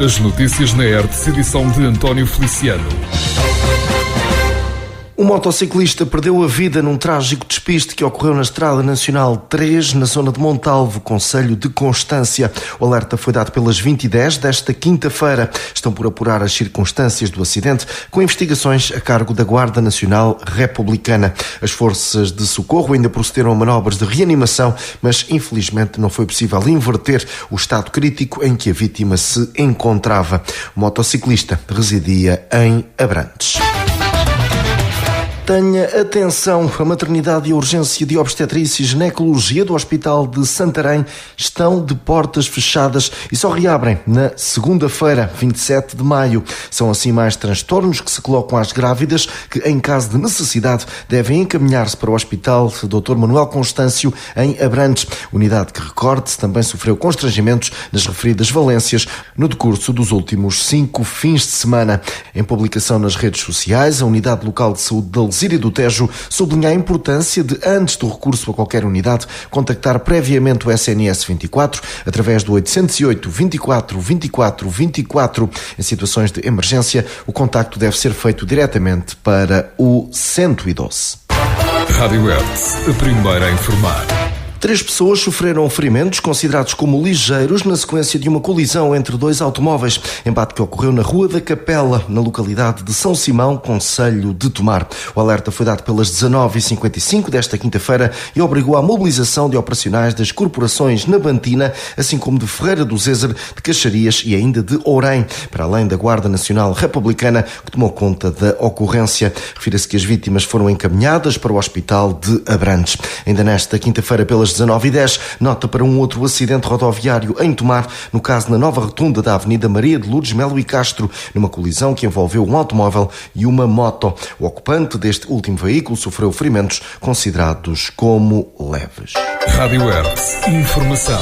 As notícias na Hertz, edição de António Feliciano. Um motociclista perdeu a vida num trágico despiste que ocorreu na Estrada Nacional 3, na zona de Montalvo, concelho de Constância. O alerta foi dado pelas 20h10 desta quinta-feira. Estão por apurar as circunstâncias do acidente, com investigações a cargo da Guarda Nacional Republicana. As forças de socorro ainda procederam a manobras de reanimação, mas infelizmente não foi possível inverter o estado crítico em que a vítima se encontrava. O motociclista residia em Abrantes. Tenha atenção, a maternidade e a urgência de obstetrícia e ginecologia do Hospital de Santarém estão de portas fechadas e só reabrem na segunda-feira, 27 de maio. São assim mais transtornos que se colocam às grávidas que, em caso de necessidade, devem encaminhar-se para o Hospital Dr. Manuel Constâncio, em Abrantes. Unidade que, recorde-se, também sofreu constrangimentos nas referidas valências no decurso dos últimos 5 fins de semana. Em publicação nas redes sociais, a Unidade Local de Saúde da Alzira do Tejo sublinha a importância de, antes do recurso a qualquer unidade, contactar previamente o SNS 24 através do 808 24 24 24. Em situações de emergência, o contacto deve ser feito diretamente para o 112. Rádio Hertz, a primeira a informar. 3 pessoas sofreram ferimentos considerados como ligeiros na sequência de uma colisão entre 2 automóveis. Embate que ocorreu na Rua da Capela, na localidade de São Simão, concelho de Tomar. O alerta foi dado pelas 19h55 desta quinta-feira e obrigou à mobilização de operacionais das corporações Nabantina, assim como de Ferreira do Zézer, de Caxarias e ainda de Ourém, para além da Guarda Nacional Republicana, que tomou conta da ocorrência. Refira-se que as vítimas foram encaminhadas para o Hospital de Abrantes. Ainda nesta quinta-feira, pelas 19h10, nota para um outro acidente rodoviário em Tomar, no caso na nova rotunda da Avenida Maria de Lourdes Melo e Castro, numa colisão que envolveu um automóvel e uma moto. O ocupante deste último veículo sofreu ferimentos considerados como leves. Rádio Hertz, informação.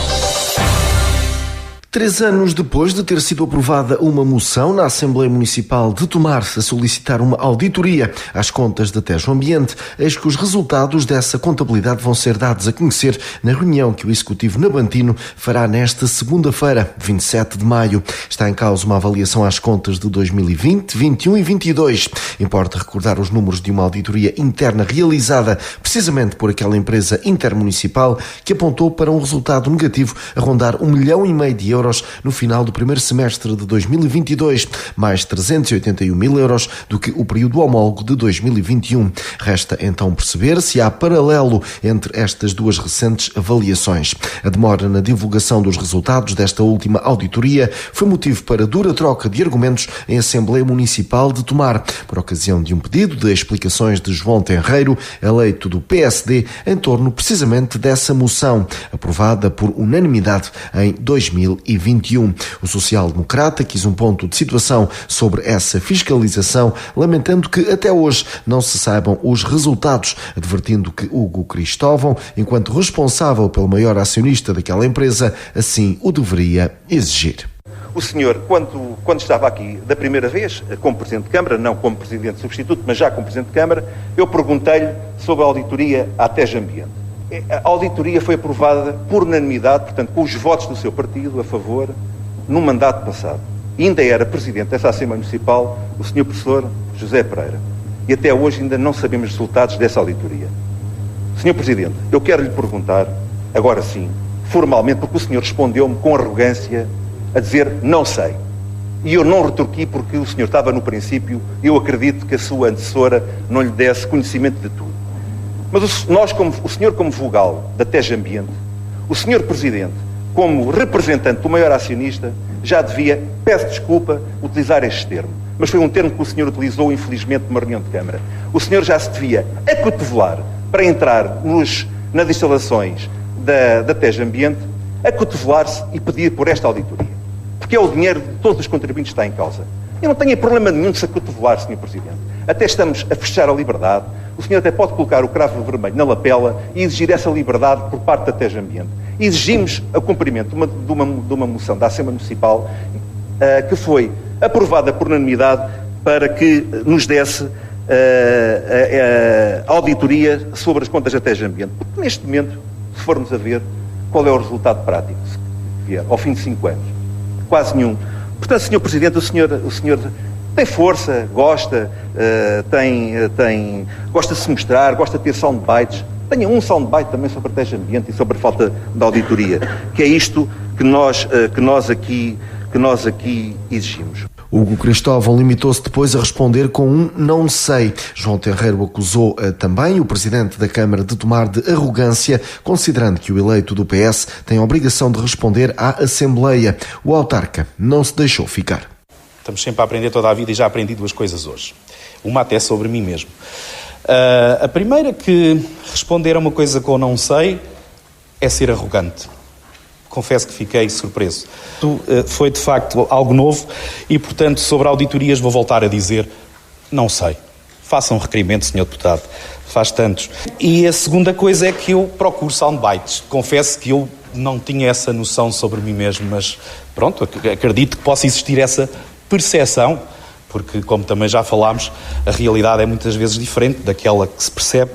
3 anos depois de ter sido aprovada uma moção na Assembleia Municipal de Tomar a solicitar uma auditoria às contas da Tejo Ambiente, eis que os resultados dessa contabilidade vão ser dados a conhecer na reunião que o Executivo Nabantino fará nesta segunda-feira, 27 de maio. Está em causa uma avaliação às contas de 2020, 21 e 22. Importa recordar os números de uma auditoria interna realizada precisamente por aquela empresa intermunicipal que apontou para um resultado negativo a rondar 1,5 milhão de euros no final do primeiro semestre de 2022, mais 381 mil euros do que o período homólogo de 2021. Resta então perceber se há paralelo entre estas duas recentes avaliações. A demora na divulgação dos resultados desta última auditoria foi motivo para dura troca de argumentos em Assembleia Municipal de Tomar, por ocasião de um pedido de explicações de João Tenreiro, eleito do PSD, em torno precisamente dessa moção, aprovada por unanimidade em 2021. O social-democrata quis um ponto de situação sobre essa fiscalização, lamentando que até hoje não se saibam os resultados, advertindo que Hugo Cristóvão, enquanto responsável pelo maior acionista daquela empresa, assim o deveria exigir. O senhor, quando estava aqui da primeira vez, como Presidente de Câmara, não como Presidente substituto, mas já como Presidente de Câmara, eu perguntei-lhe sobre a auditoria à Tejo Ambiente. A auditoria foi aprovada por unanimidade, portanto, com os votos do seu partido a favor, no mandato passado. E ainda era Presidente dessa Assembleia Municipal o Sr. Professor José Pereira. E até hoje ainda não sabemos os resultados dessa auditoria. Sr. Presidente, eu quero lhe perguntar, agora sim, formalmente, porque o senhor respondeu-me com arrogância a dizer não sei. E eu não retorqui porque o senhor estava no princípio e eu acredito que a sua antecessora não lhe desse conhecimento de tudo. Mas o senhor como vogal da Tejo Ambiente, o senhor Presidente, como representante do maior acionista, já devia, peço desculpa, utilizar este termo. Mas foi um termo que o senhor utilizou, infelizmente, numa reunião de Câmara. O senhor já se devia acotovelar para entrar nas instalações da Tejo Ambiente, acotovelar-se e pedir por esta auditoria. Porque é o dinheiro de todos os contribuintes que está em causa. Eu não tenho problema nenhum de se acotovelar, Sr. Presidente. Até estamos a fechar a liberdade. O senhor até pode colocar o cravo vermelho na lapela e exigir essa liberdade por parte da Tejo Ambiente. Exigimos o cumprimento de uma moção da Assembleia Municipal que foi aprovada por unanimidade para que nos desse a auditoria sobre as contas da Tejo Ambiente. Porque neste momento, se formos a ver qual é o resultado prático, ao fim de 5 anos, quase nenhum. Portanto, Sr. Presidente, o senhor tem força, gosta de se mostrar, gosta de ter soundbites. Tenha um soundbite também sobre a Tejo Ambiente e sobre a falta de auditoria, que é isto que nós aqui exigimos. Hugo Cristóvão limitou-se depois a responder com um não sei. João Terreiro acusou também o presidente da Câmara de tomar de arrogância, considerando que o eleito do PS tem a obrigação de responder à Assembleia. O autarca não se deixou ficar. Estamos sempre a aprender toda a vida e já aprendi duas coisas hoje. Uma até sobre mim mesmo. A primeira, que responder a uma coisa com não sei é ser arrogante. Confesso que fiquei surpreso. Foi de facto algo novo e, portanto, sobre auditorias vou voltar a dizer não sei. Faça um requerimento, Sr. Deputado. Faz tantos. E a segunda coisa é que eu procuro soundbites. Confesso que eu não tinha essa noção sobre mim mesmo, mas pronto, acredito que possa existir essa percepção, porque, como também já falámos, a realidade é muitas vezes diferente daquela que se percebe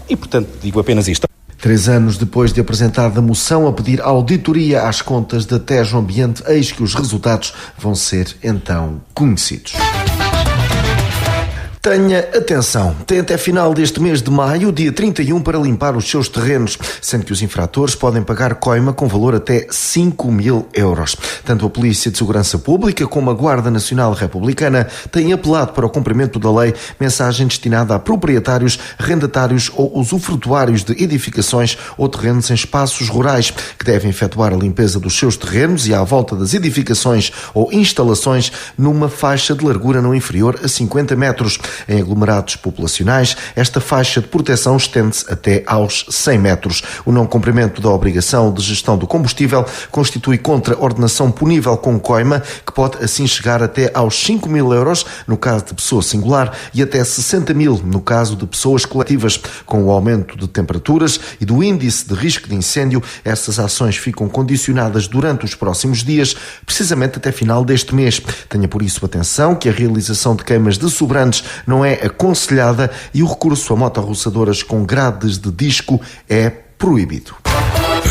e, portanto, digo apenas isto. 3 anos depois de apresentada a moção a pedir auditoria às contas da Tejo Ambiente, eis que os resultados vão ser então conhecidos. Tenha atenção, tem até final deste mês de maio, dia 31, para limpar os seus terrenos, sendo que os infratores podem pagar coima com valor até 5.000 euros. Tanto a Polícia de Segurança Pública como a Guarda Nacional Republicana têm apelado para o cumprimento da lei, mensagem destinada a proprietários, arrendatários ou usufrutuários de edificações ou terrenos em espaços rurais, que devem efetuar a limpeza dos seus terrenos e à volta das edificações ou instalações numa faixa de largura não inferior a 50 metros. Em aglomerados populacionais, esta faixa de proteção estende-se até aos 100 metros. O não cumprimento da obrigação de gestão do combustível constitui contraordenação punível com coima, que pode assim chegar até aos 5.000 euros no caso de pessoa singular e até 60.000 no caso de pessoas coletivas. Com o aumento de temperaturas e do índice de risco de incêndio, essas ações ficam condicionadas durante os próximos dias, precisamente até final deste mês. Tenha por isso atenção que a realização de queimas de sobrantes não é aconselhada e o recurso a motorroçadoras com grades de disco é proibido.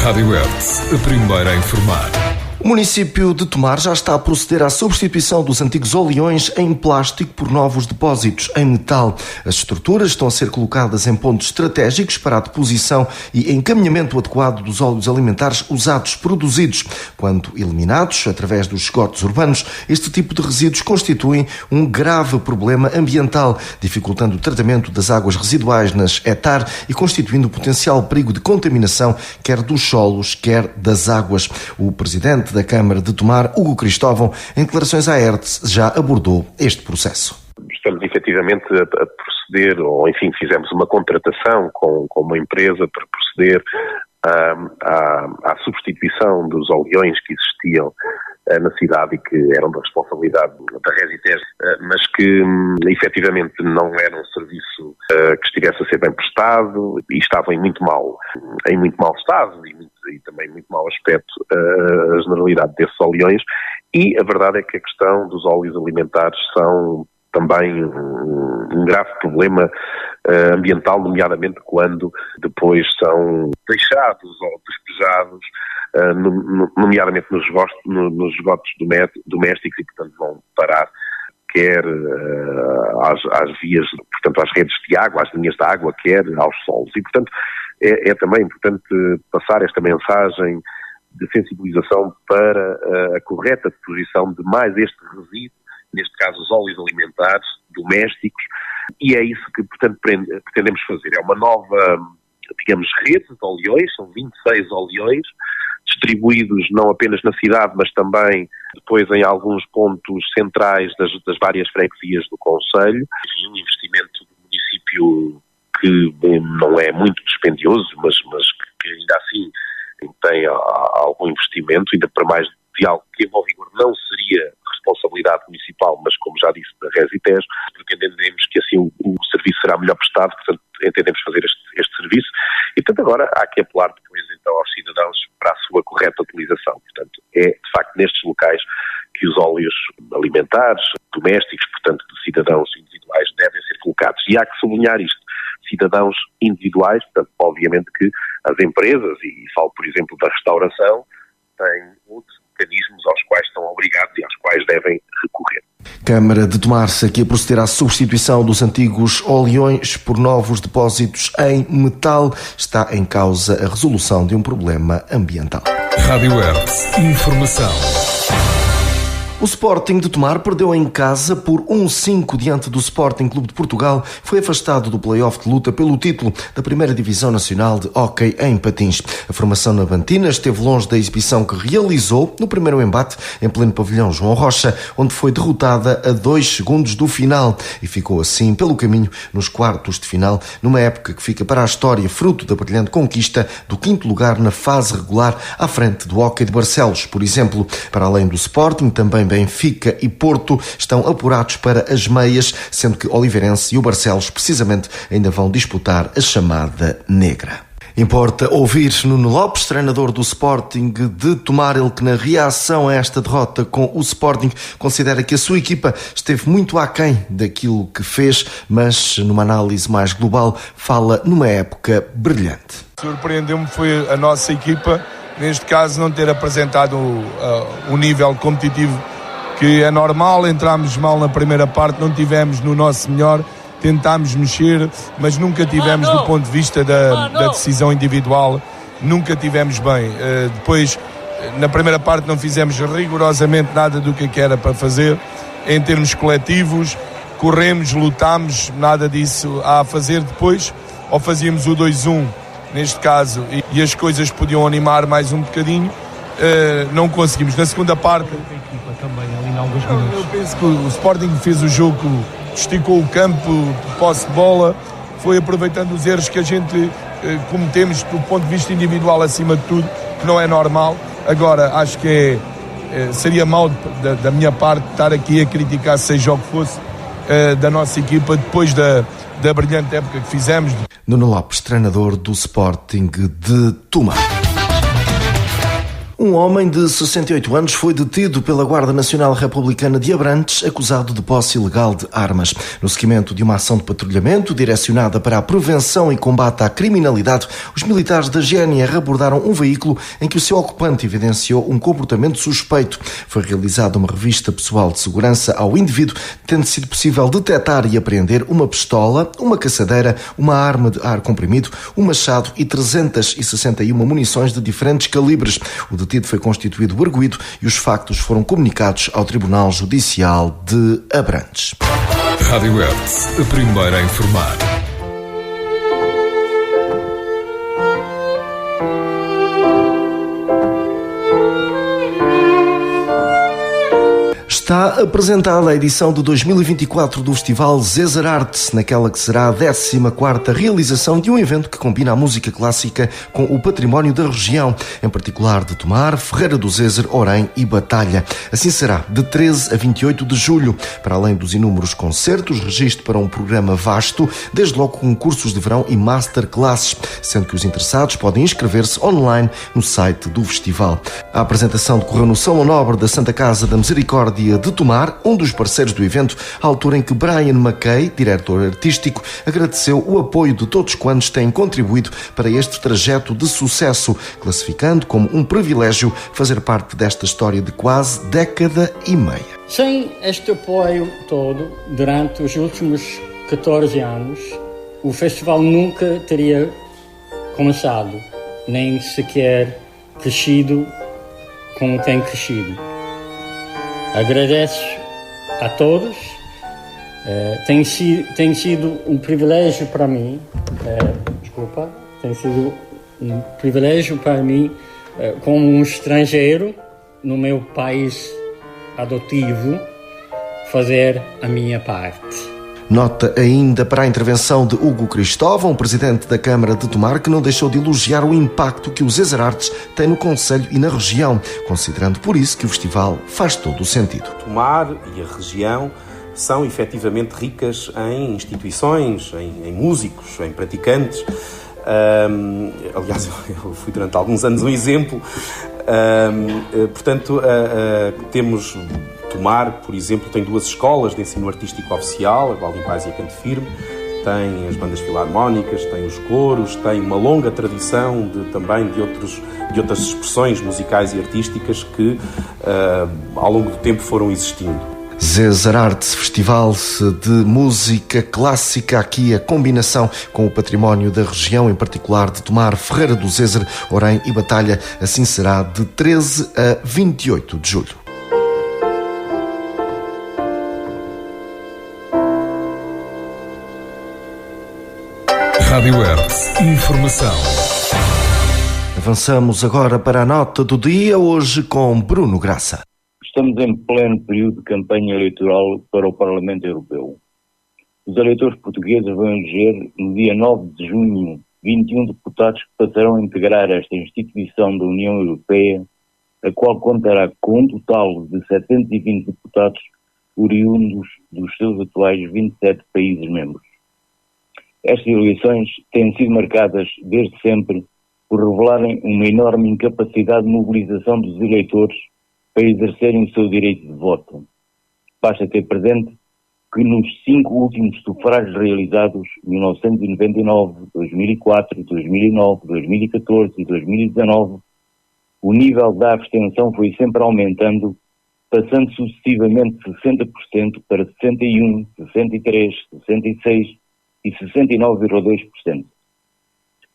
Rádio Hertz, a primeira a informar. O município de Tomar já está a proceder à substituição dos antigos oleões em plástico por novos depósitos em metal. As estruturas estão a ser colocadas em pontos estratégicos para a deposição e encaminhamento adequado dos óleos alimentares usados produzidos. Quando eliminados através dos esgotos urbanos, este tipo de resíduos constituem um grave problema ambiental, dificultando o tratamento das águas residuais nas ETAR e constituindo um potencial perigo de contaminação quer dos solos, quer das águas. O presidente da Câmara de Tomar, Hugo Cristóvão, em declarações à Hertz, já abordou este processo. Estamos efetivamente a proceder, ou enfim, fizemos uma contratação com uma empresa para proceder à substituição dos oleões que existiam na cidade e que eram da responsabilidade da Resitex, mas que efetivamente não era um serviço que estivesse a ser bem prestado e estava em muito mau estado e também muito mau aspecto a generalidade desses oleões. E a verdade é que a questão dos óleos alimentares são também um grave problema ambiental, nomeadamente quando depois são deixados ou despejados, nomeadamente nos esgotos domésticos, e portanto vão parar quer às vias, portanto às redes de água, às linhas de água, quer aos solos. E portanto é também importante passar esta mensagem de sensibilização para a correta deposição de mais este resíduo, neste caso os óleos alimentares domésticos, e é isso que, portanto, pretendemos fazer. É uma nova, digamos, rede de oleões, são 26 oleões, distribuídos não apenas na cidade, mas também depois em alguns pontos centrais das várias freguesias do concelho. Enfim, um investimento do município que não é muito dispendioso, mas que ainda assim tem algum investimento, ainda para mais de algo que em bom rigor não seria responsabilidade municipal, mas como já disse, da Resitex, porque entendemos que assim o serviço será melhor prestado, portanto entendemos fazer este serviço, e portanto agora há que apelar depois então aos cidadãos para a sua correta utilização. Portanto é de facto nestes locais que os óleos alimentares, domésticos, portanto de cidadãos individuais, devem ser colocados. E há que sublinhar isto, cidadãos individuais, portanto obviamente que as empresas, e falo por exemplo da restauração, têm outros mecanismos aos quais estão obrigados, e quais devem recorrer. Câmara de Tomar-se aqui a proceder à substituição dos antigos oleões por novos depósitos em metal. Está em causa a resolução de um problema ambiental. Rádio Hertz. Informação. O Sporting de Tomar perdeu em casa por 1-5 diante do Sporting Clube de Portugal. Foi afastado do play-off de luta pelo título da Primeira Divisão Nacional de Hóquei em Patins. A formação navantina esteve longe da exibição que realizou no primeiro embate em pleno pavilhão João Rocha, onde foi derrotada a 2 segundos do final e ficou assim pelo caminho nos quartos de final, numa época que fica para a história fruto da brilhante conquista do 5º lugar na fase regular à frente do Hóquei de Barcelos, por exemplo. Para além do Sporting, também Benfica e Porto estão apurados para as meias, sendo que Oliveirense e o Barcelos precisamente ainda vão disputar a chamada negra. Importa ouvir Nuno Lopes, treinador do Sporting de Tomar, ele que na reação a esta derrota com o Sporting considera que a sua equipa esteve muito aquém daquilo que fez, mas numa análise mais global fala numa época brilhante. Surpreendeu-me foi a nossa equipa, neste caso não ter apresentado o nível competitivo que é normal. Entramos mal na primeira parte, não tivemos no nosso melhor, tentámos mexer, mas nunca tivemos do ponto de vista da decisão individual, nunca tivemos bem. Depois, na primeira parte não fizemos rigorosamente nada do que era para fazer, em termos coletivos, corremos, lutámos, nada disso há a fazer depois, ou fazíamos o 2-1, neste caso, e as coisas podiam animar mais um bocadinho, não conseguimos. Na segunda parte, eu penso que o Sporting fez o jogo, esticou o campo, posse de bola, foi aproveitando os erros que a gente cometemos do ponto de vista individual acima de tudo, que não é normal. Agora, acho que seria mal da minha parte estar aqui a criticar, seja o que fosse, da nossa equipa, depois da brilhante época que fizemos. Nuno Lopes, treinador do Sporting de Tomar. Um homem de 68 anos foi detido pela Guarda Nacional Republicana de Abrantes, acusado de posse ilegal de armas. No seguimento de uma ação de patrulhamento direcionada para a prevenção e combate à criminalidade, os militares da GNR abordaram um veículo em que o seu ocupante evidenciou um comportamento suspeito. Foi realizada uma revista pessoal de segurança ao indivíduo, tendo sido possível detectar e apreender uma pistola, uma caçadeira, uma arma de ar comprimido, um machado e 361 munições de diferentes calibres. O detido foi constituído arguido e os factos foram comunicados ao Tribunal Judicial de Abrantes. Rádio Hertz, a primeira a informar. Está apresentada a edição de 2024 do Festival César Artes, naquela que será a 14ª realização de um evento que combina a música clássica com o património da região, em particular de Tomar, Ferreira do César, Orém e Batalha. Assim será de 13 a 28 de julho. Para além dos inúmeros concertos, registro para um programa vasto, desde logo com cursos de verão e masterclasses, sendo que os interessados podem inscrever-se online no site do festival. A apresentação decorreu no Salão Nobre da Santa Casa da Misericórdia de Tomar, um dos parceiros do evento, à altura em que Brian McKay, diretor artístico, agradeceu o apoio de todos quantos têm contribuído para este trajeto de sucesso, classificando como um privilégio fazer parte desta história de quase década e meia. Sem este apoio todo, durante os últimos 14 anos, o festival nunca teria começado, nem sequer crescido como tem crescido. Agradeço a todos, tem sido um privilégio para mim, como um estrangeiro no meu país adotivo, fazer a minha parte. Nota ainda para a intervenção de Hugo Cristóvão, presidente da Câmara de Tomar, que não deixou de elogiar o impacto que o César Artes tem no concelho e na região, considerando por isso que o festival faz todo o sentido. Tomar e a região são efetivamente ricas em instituições, em músicos, em praticantes. Aliás, eu fui durante alguns anos um exemplo. Portanto, temos... Tomar, por exemplo, tem 2 escolas de ensino artístico oficial, a Valdim Paz e a Canto Firme, tem as bandas filarmónicas, tem os coros, tem uma longa tradição também de outras expressões musicais e artísticas que ao longo do tempo foram existindo. Zezer Arts, Festival de Música Clássica, aqui a combinação com o património da região, em particular de Tomar, Ferreira do Zezer, Orém e Batalha, assim será de 13 a 28 de julho. Rádio Hertz, informação. Avançamos agora para a nota do dia, hoje com Bruno Graça. Estamos em pleno período de campanha eleitoral para o Parlamento Europeu. Os eleitores portugueses vão eleger, no dia 9 de junho, 21 deputados que passarão a integrar esta instituição da União Europeia, a qual contará com um total de 720 deputados oriundos dos seus atuais 27 países membros. Estas eleições têm sido marcadas, desde sempre, por revelarem uma enorme incapacidade de mobilização dos eleitores para exercerem o seu direito de voto. Basta ter presente que nos 5 últimos sufrágios realizados, 1999, 2004, 2009, 2014 e 2019, o nível da abstenção foi sempre aumentando, passando sucessivamente de 60% para 61%, 63%, 66% e 69,2%.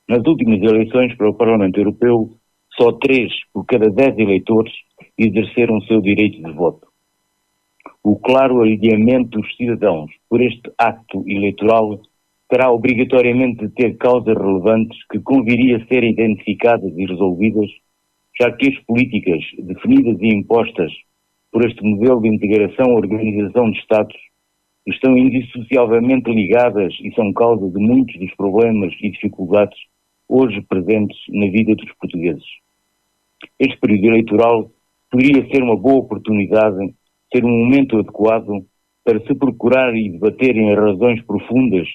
Nas últimas eleições para o Parlamento Europeu, só 3 por cada 10 eleitores exerceram o seu direito de voto. O claro alinhamento dos cidadãos por este acto eleitoral terá obrigatoriamente de ter causas relevantes que conviria serem identificadas e resolvidas, já que as políticas definidas e impostas por este modelo de integração-organização de Estados estão indissociavelmente ligadas e são causa de muitos dos problemas e dificuldades hoje presentes na vida dos portugueses. Este período eleitoral poderia ser uma boa oportunidade, ser um momento adequado para se procurar e debaterem as razões profundas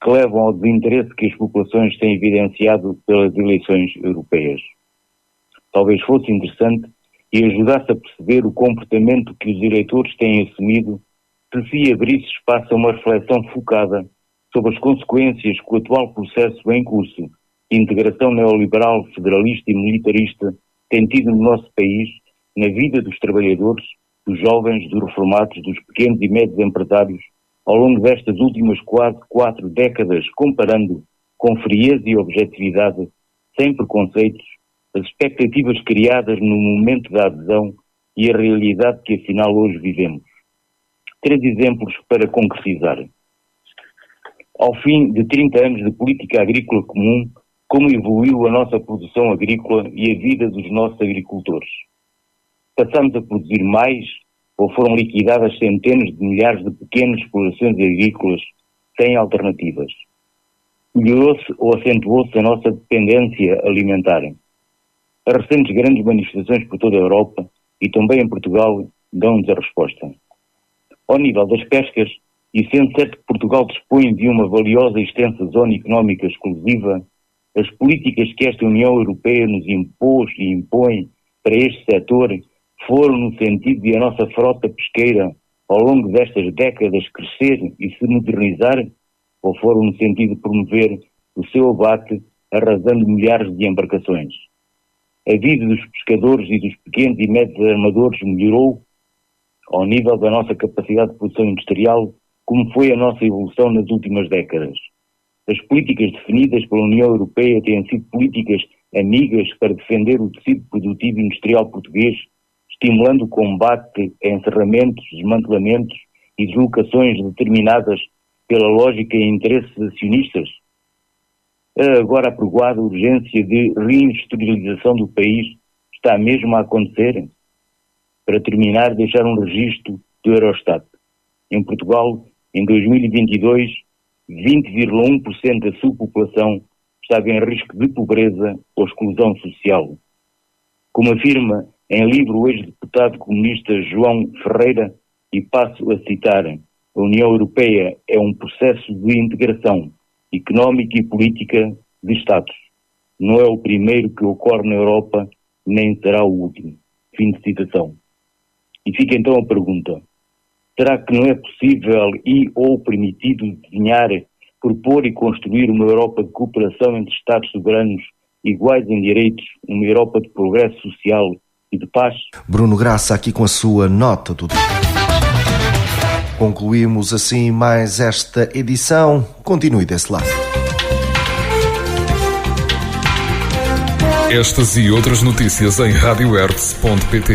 que levam ao desinteresse que as populações têm evidenciado pelas eleições europeias. Talvez fosse interessante e ajudasse a perceber o comportamento que os eleitores têm assumido se abrisse espaço a uma reflexão focada sobre as consequências que o atual processo em curso de integração neoliberal, federalista e militarista tem tido no nosso país, na vida dos trabalhadores, dos jovens, dos reformados, dos pequenos e médios empresários, ao longo destas últimas quase 4 décadas, comparando com frieza e objetividade, sem preconceitos, as expectativas criadas no momento da adesão e a realidade que afinal hoje vivemos. 3 exemplos para concretizar. Ao fim de 30 anos de política agrícola comum, como evoluiu a nossa produção agrícola e a vida dos nossos agricultores? Passamos a produzir mais ou foram liquidadas centenas de milhares de pequenas explorações agrícolas sem alternativas? Melhorou-se ou acentuou-se a nossa dependência alimentar? As recentes grandes manifestações por toda a Europa e também em Portugal dão-nos a resposta. Ao nível das pescas, e sendo certo que Portugal dispõe de uma valiosa e extensa zona económica exclusiva, as políticas que esta União Europeia nos impôs e impõe para este setor foram no sentido de a nossa frota pesqueira, ao longo destas décadas, crescer e se modernizar, ou foram no sentido de promover o seu abate, arrasando milhares de embarcações? A vida dos pescadores e dos pequenos e médios armadores melhorou ao nível da nossa capacidade de produção industrial, como foi a nossa evolução nas últimas décadas. As políticas definidas pela União Europeia têm sido políticas amigas para defender o tecido produtivo industrial português, estimulando o combate a encerramentos, desmantelamentos e deslocações determinadas pela lógica e interesses acionistas. Agora aprovada a urgência de reindustrialização do país está mesmo a acontecer? Para terminar, deixar um registro do Eurostat. Em Portugal, em 2022, 20,1% da sua população estava em risco de pobreza ou exclusão social. Como afirma em livro o ex-deputado comunista João Ferreira, e passo a citar, a União Europeia é um processo de integração económica e política de Estados. Não é o primeiro que ocorre na Europa, nem será o último. Fim de citação. E fica então a pergunta: será que não é possível e ou permitido desenhar propor e construir uma Europa de cooperação entre Estados soberanos iguais em direitos, uma Europa de progresso social e de paz. Bruno Graça aqui com a sua nota do dia. Concluímos assim mais esta edição. Continue desse lado. Estas e outras notícias em radiohertz.pt.